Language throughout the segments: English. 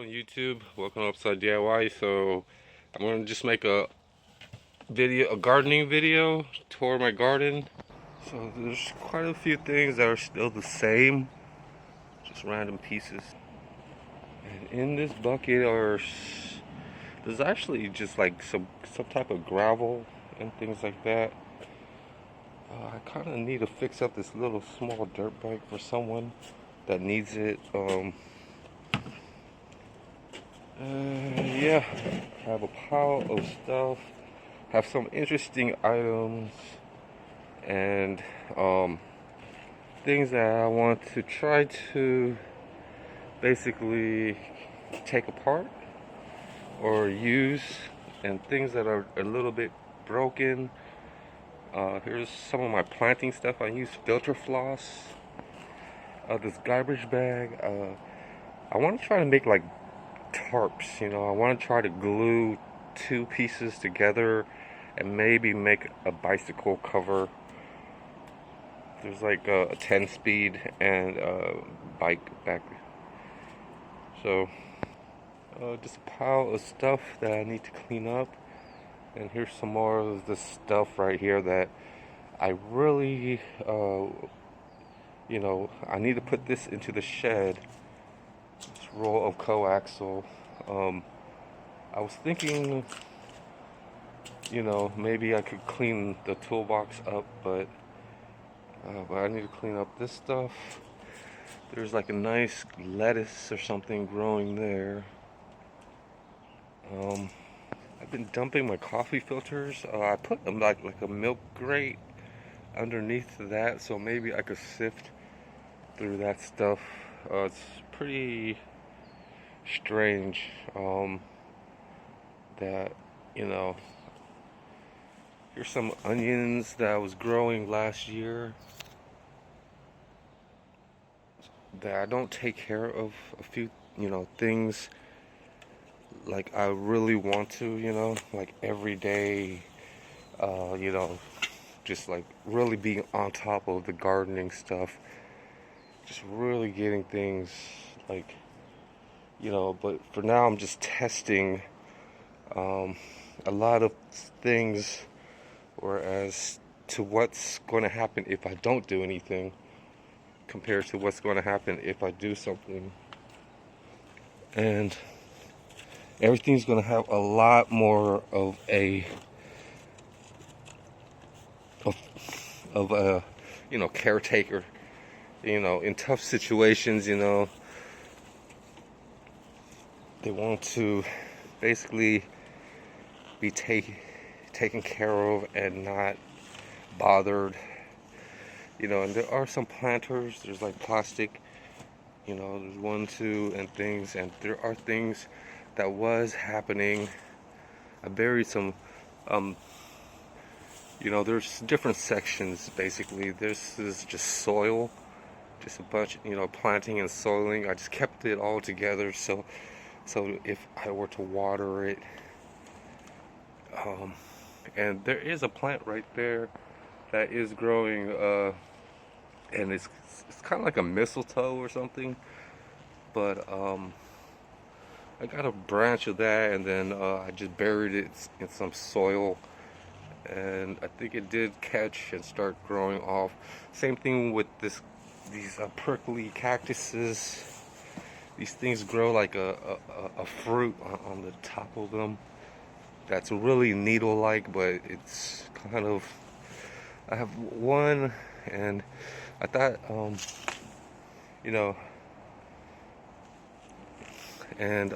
on YouTube? Welcome to Upside DIY. So I'm gonna just make a gardening video, tour my garden. So there's quite a few things that are still the same, just random pieces. And in this bucket there's actually just like some type of gravel and things like that. I kind of need to fix up this little small dirt bike for someone that needs it. Yeah, I have a pile of stuff, have some interesting items, and things that I want to try to basically take apart or use, and things that are a little bit broken. Here's some of my planting stuff. I use filter floss, this garbage bag. I want to try to make like tarps, I want to try to glue two pieces together and maybe make a bicycle cover. There's like a 10 speed and a bike back. So just a pile of stuff that I need to clean up. And here's some more of this stuff right here that I really I need to put this into the shed. This roll of coaxial. I was thinking, maybe I could clean the toolbox up, but I need to clean up this stuff. There's like a nice lettuce or something growing there. I've been dumping my coffee filters. I put them like a milk grate underneath that, so maybe I could sift through that stuff. It's pretty strange that here's some onions that I was growing last year that I don't take care of a few things like I really want to, like every day, just like really being on top of the gardening stuff, just really getting things like, but for now I'm just testing a lot of things, whereas to what's going to happen if I don't do anything compared to what's going to happen if I do something. And everything's going to have a lot more of a caretaker, in tough situations, they want to basically be taken care of and not bothered, and there are some planters, there's like plastic, there's 1, 2 and things, and there are things that was happening. I buried some there's different sections. Basically this is just soil, just a bunch, planting and soiling. I just kept it all together, so if I were to water it, and there is a plant right there that is growing, and it's kind of like a mistletoe or something, but I got a branch of that, and then I just buried it in some soil, and I think it did catch and start growing off. Same thing with these prickly cactuses. These things grow like a fruit on the top of them that's really needle-like, but it's kind of, I have one, and I thought, and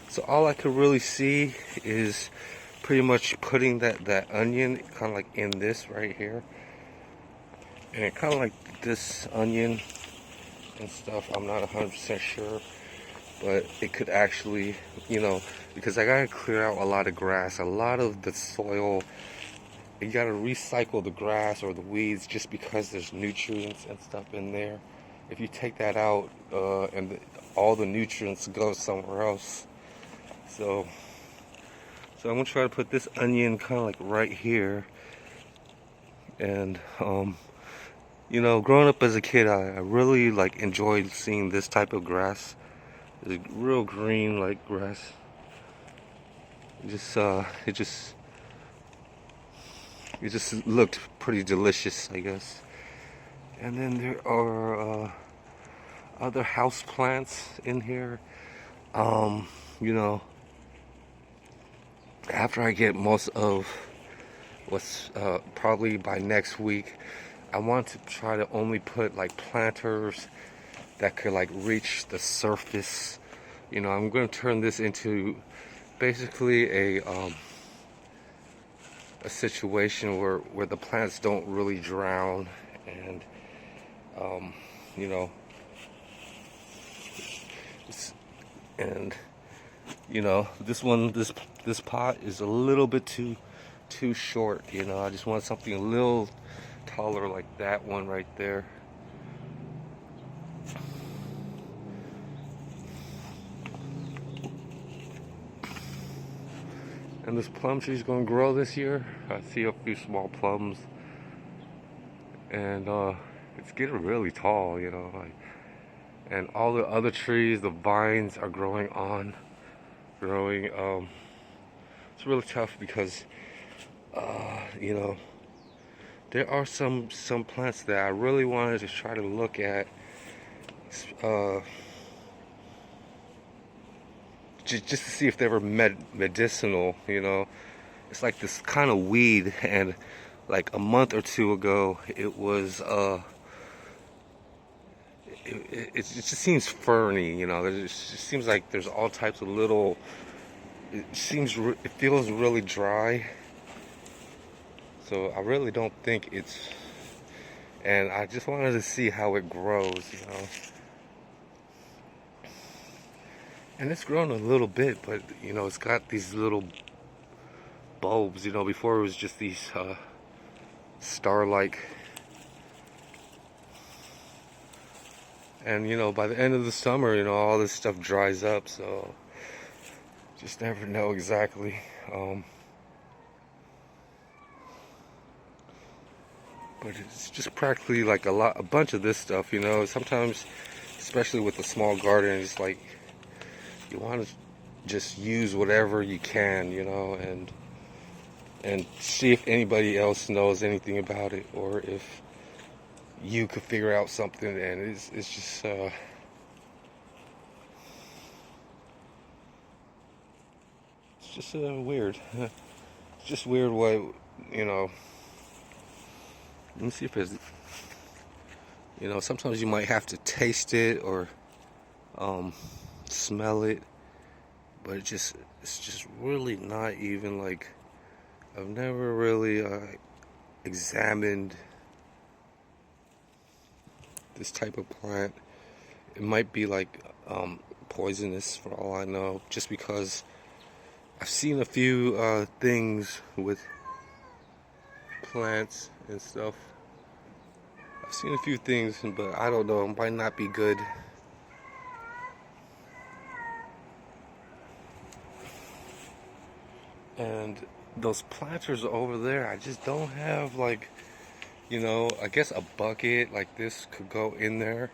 so all I could really see is pretty much putting that onion kind of like in this right here, and kind of like this onion and stuff. I'm not 100% sure, but it could actually, because I gotta clear out a lot of grass, a lot of the soil. You gotta recycle the grass or the weeds just because there's nutrients and stuff in there. If you take that out, all the nutrients go somewhere else. So I'm gonna try to put this onion kind of like right here. And growing up as a kid, I really like enjoyed seeing this type of grass. It's real green like grass. It just looked pretty delicious, I guess. And then there are other house plants in here. You know, after I get most of what's probably by next week, I want to try to only put like planters that could like reach the surface. You know, I'm going to turn this into basically a situation where the plants don't really drown, and you know, and you know, this pot is a little bit too short. You know, I just want something a little taller like that one right there. And this plum tree is going to grow this year. I see a few small plums, and it's getting really tall, you know. Like, and all the other trees, the vines are growing. It's really tough because, you know, there are some plants that I really wanted to try to look at. Just to see if they were medicinal, you know. It's like this kind of weed, and like a month or two ago, it was it just seems ferny, you know. It just seems like there's all types of little. It feels really dry, so I really don't think it's. And I just wanted to see how it grows, you know. And it's grown a little bit, but you know, it's got these little bulbs. You know, before it was just these star-like. And you know, by the end of the summer, you know, all this stuff dries up. So just never know exactly. But it's just practically like a bunch of this stuff. You know, sometimes, especially with a small garden, it's like you want to just use whatever you can, you know, and see if anybody else knows anything about it, or if you could figure out something. And it's just weird. It's just weird what, you know. Let me see if it's, you know, sometimes you might have to taste it or smell it, but it's just really not even like, I've never really examined this type of plant. It might be like poisonous for all I know, just because I've seen a few things with plants and stuff. I've seen a few things, but I don't know, it might not be good. And those planters over there, I just don't have, like, you know, I guess a bucket like this could go in there,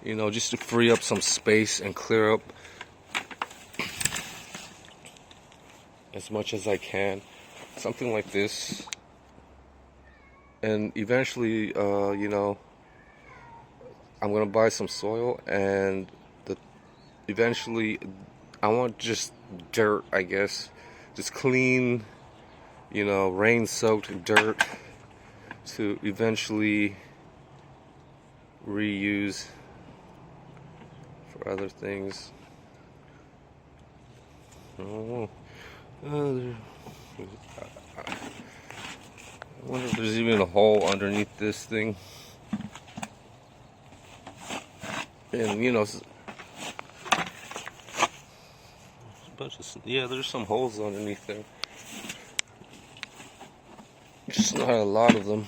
you know, just to free up some space and clear up as much as I can. Something like this. And eventually, you know, I'm gonna buy some soil, and eventually I want just dirt, I guess. Just clean, you know, rain-soaked dirt to eventually reuse for other things. I don't know. I wonder if there's even a hole underneath this thing. And you know, yeah, there's some holes underneath there. Just not a lot of them.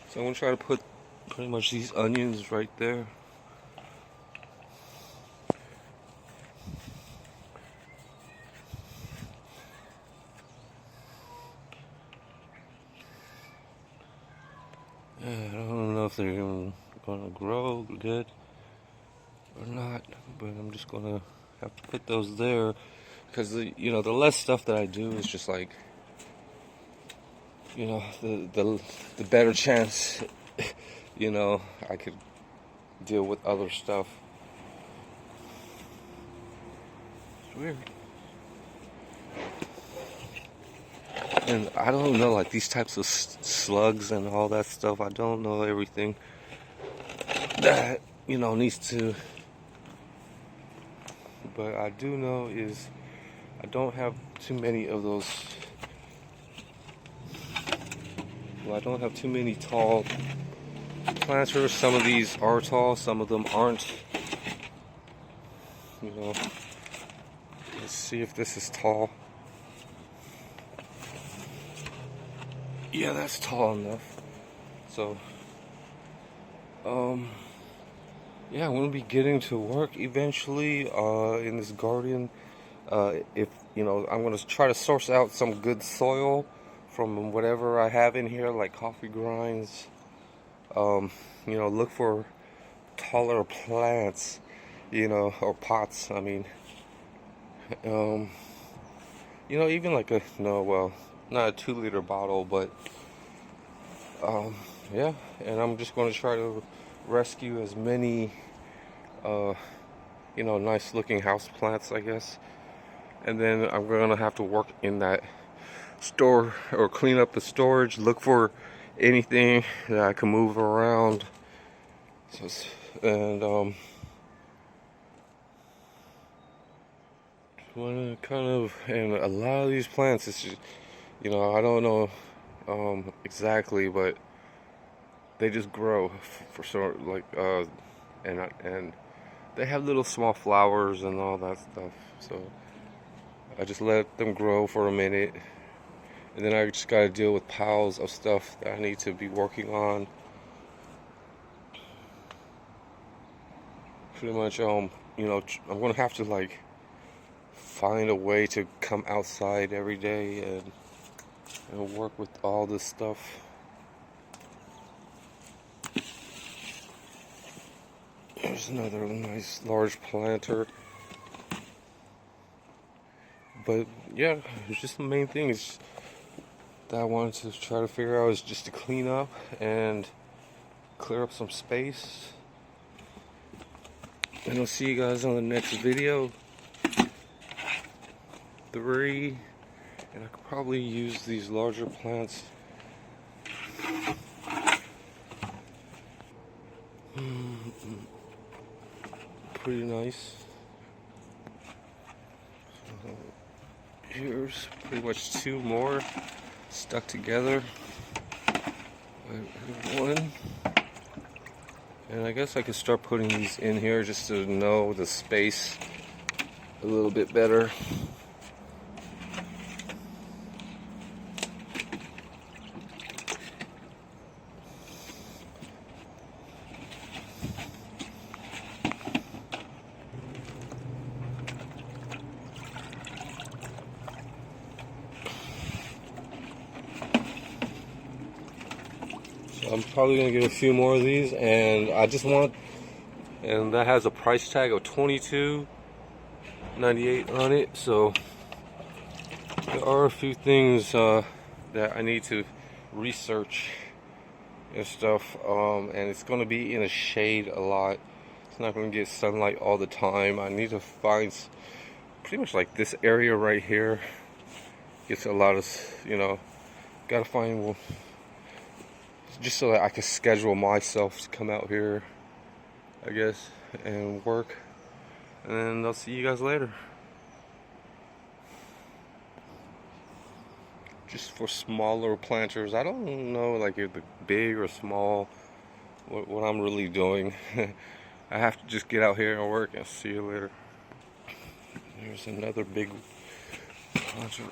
So I'm gonna try to put pretty much these onions right there. Yeah, I don't know if they're even gonna grow good. or not, but I'm just gonna have to put those there because the less stuff that I do is just like, the better chance I could deal with other stuff. It's weird. And I don't know, like these types of slugs and all that stuff, I don't know everything that needs to, but I do know is I don't have too many of those. Well, I don't have too many tall planters. Some of these are tall, some of them aren't. Let's see if this is tall. Yeah, that's tall enough. So, yeah, I'm gonna be getting to work eventually in this garden. If I'm gonna try to source out some good soil from whatever I have in here, like coffee grinds. Look for taller plants, or pots. I mean, even like not a 2-liter bottle, but yeah. And I'm just going to try to rescue as many, nice looking house plants, I guess. And then I'm going to have to work in that store or clean up the storage, look for anything that I can move around. And and a lot of these plants, it's just, I don't know exactly, but they just grow for sort of like and they have little small flowers and all that stuff. So I just let them grow for a minute, and then I just gotta deal with piles of stuff that I need to be working on. Pretty much, I'm gonna have to like find a way to come outside every day and work with all this stuff. There's another nice large planter. But yeah, it's just the main thing is that I wanted to try to figure out is just to clean up and clear up some space. And I'll see you guys on the next video. 3. And I could probably use these larger plants. Pretty nice. Here's pretty much 2 more stuck together. One. And I guess I could start putting these in here just to know the space a little bit better. I'm probably gonna get a few more of these, and and that has a price tag of $22.98 on it. So there are a few things that I need to research and stuff, and it's gonna be in a shade a lot. It's not gonna get sunlight all the time. I need to find pretty much like this area right here gets a lot of, gotta find just so that I can schedule myself to come out here, I guess, and work. And I'll see you guys later. Just for smaller planters, I don't know like if the big or small what I'm really doing. I have to just get out here and work, and see you later. There's another big planter.